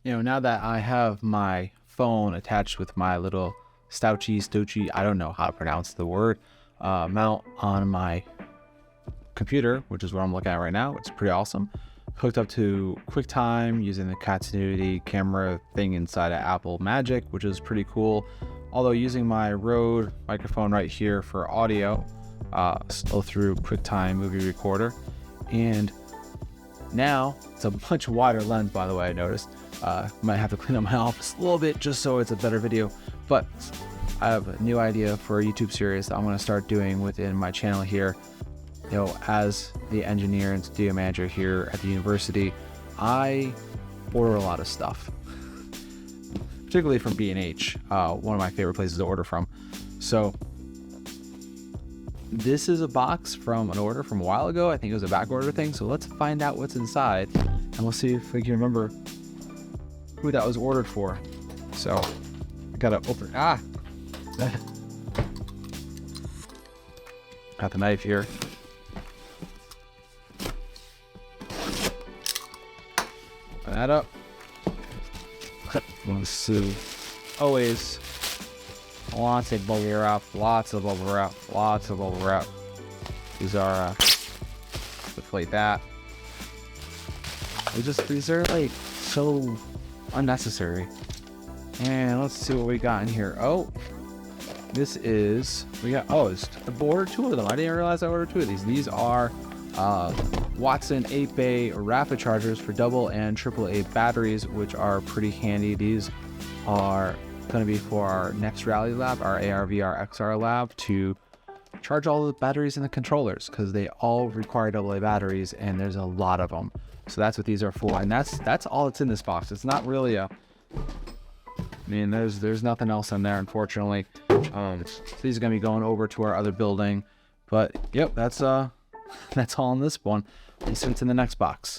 Now that I have my phone attached with my little stouchy, I don't know how to pronounce the word, mount on my computer, which is what I'm looking at right now. It's pretty awesome. Hooked up to QuickTime using the continuity camera thing inside of Apple Magic, which is pretty cool. Although using my Rode microphone right here for audio, still through QuickTime movie recorder. And now it's a much wider lens, by the way, I noticed. Might have to clean up my office a little bit just so it's a better video, but I have a new idea for a YouTube series that I'm going to start doing within my channel here. As the engineer and studio manager here at the university, I order a lot of stuff, particularly from B&H, one of my favorite places to order from. So this is a box from an order from a while ago. I think it was a back order thing. So let's find out what's inside and we'll see if we can remember who that was ordered for. So I gotta open, got the knife here. Open that up. Let's see. Always lots of bubble wrap, lots of bubble wrap, lots of bubble wrap. These are deflate that. These are like so unnecessary. And let's see what we got in here. Oh, this is, it's I ordered 2 of them. I didn't realize I ordered 2 of these. These are Watson 8-bay rapid chargers for AA and AAA batteries, which are pretty handy. These are going to be for our next rally lab, our AR/VR XR lab, to charge all the batteries in the controllers, because they all require AA batteries and there's a lot of them. So that's what these are for, and that's all that's in this box. It's not really there's nothing else in there, unfortunately. So these are gonna be going over to our other building, but yep, that's all in this one. Let's see what's in the next box.